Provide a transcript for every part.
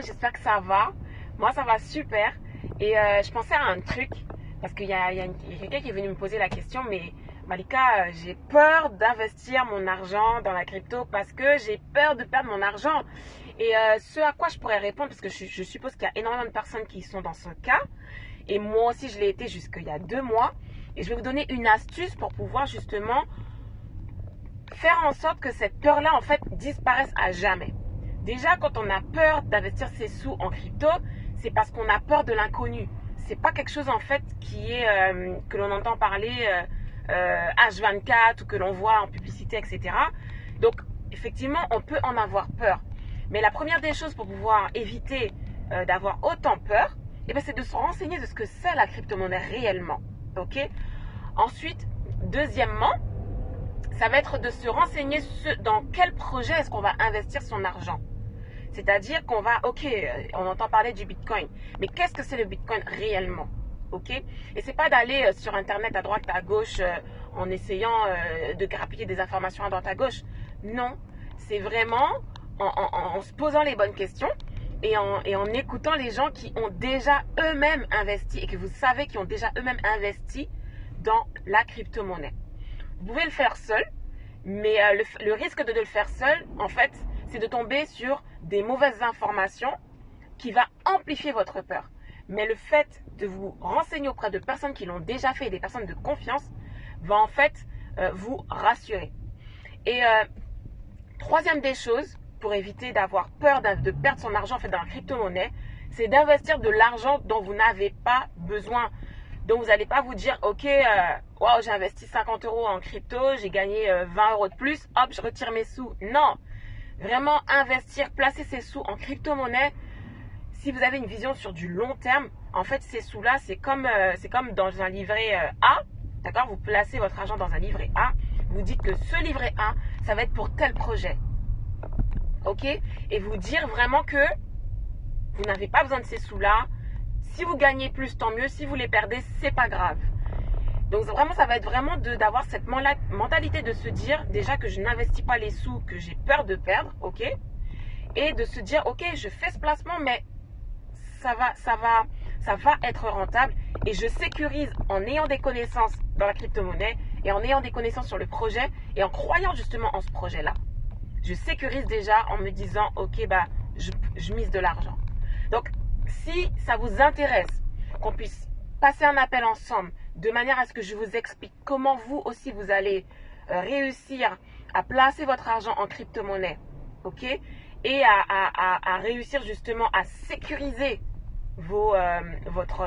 j'espère que ça va. Moi, ça va super. Et je pensais à un truc, parce qu'il y a quelqu'un qui est venu me poser la question, mais Malika, j'ai peur d'investir mon argent dans la crypto parce que j'ai peur de perdre mon argent. Et ce à quoi je pourrais répondre, parce que je suppose qu'il y a énormément de personnes qui sont dans ce cas, et moi aussi je l'ai été jusqu'il y a 2 mois, et je vais vous donner une astuce pour pouvoir justement faire en sorte que cette peur-là, en fait, disparaisse à jamais. Déjà, quand on a peur d'investir ses sous en crypto, c'est parce qu'on a peur de l'inconnu. C'est pas quelque chose, en fait, qui est que l'on entend parler H24 ou que l'on voit en publicité, etc. Donc, effectivement, on peut en avoir peur. Mais la première des choses pour pouvoir éviter d'avoir autant peur, c'est de se renseigner de ce que c'est la crypto-monnaie réellement. Ok ? Ensuite, deuxièmement, ça va être de se renseigner dans quel projet est-ce qu'on va investir son argent. C'est-à-dire qu'on va, on entend parler du Bitcoin, mais qu'est-ce que c'est le Bitcoin réellement? Ok? Et c'est pas d'aller sur Internet à droite, à gauche, en essayant de grappiller des informations à droite, à gauche. Non, c'est vraiment en se posant les bonnes questions et en écoutant les gens qui ont déjà eux-mêmes investi et que vous savez qui ont déjà eux-mêmes investi dans la crypto-monnaie. Vous pouvez le faire seul, mais le risque de le faire seul, en fait, c'est de tomber sur des mauvaises informations qui va amplifier votre peur. Mais le fait de vous renseigner auprès de personnes qui l'ont déjà fait et des personnes de confiance va en fait vous rassurer. Et troisième des choses, pour éviter d'avoir peur de perdre son argent en fait dans la crypto-monnaie, c'est d'investir de l'argent dont vous n'avez pas besoin. Donc vous n'allez pas vous dire, wow, j'ai investi 50 € en crypto, j'ai gagné 20 € de plus, hop, je retire mes sous. Non, vraiment investir, placer ses sous en crypto-monnaie. Si vous avez une vision sur du long terme, en fait, ces sous-là, c'est comme dans un livret A, d'accord? Vous placez votre argent dans un livret A, vous dites que ce livret A, ça va être pour tel projet, ok? Et vous dire vraiment que vous n'avez pas besoin de ces sous-là. Si vous gagnez plus, tant mieux. Si vous les perdez, c'est pas grave. Donc vraiment, ça va être vraiment d'avoir cette mentalité de se dire déjà que je n'investis pas les sous que j'ai peur de perdre, ok? Et de se dire, ok, je fais ce placement, mais ça va être rentable et je sécurise en ayant des connaissances dans la crypto-monnaie et en ayant des connaissances sur le projet et en croyant justement en ce projet-là. Je sécurise déjà en me disant, je mise de l'argent. Donc, si ça vous intéresse qu'on puisse passer un appel ensemble de manière à ce que je vous explique comment vous aussi vous allez réussir à placer votre argent en crypto-monnaie, ok, et à réussir justement à sécuriser votre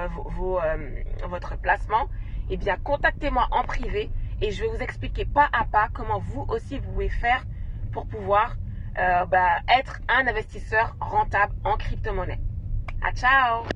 placement, eh bien contactez-moi en privé et je vais vous expliquer pas à pas comment vous aussi vous pouvez faire pour pouvoir être un investisseur rentable en crypto-monnaie. Ciao!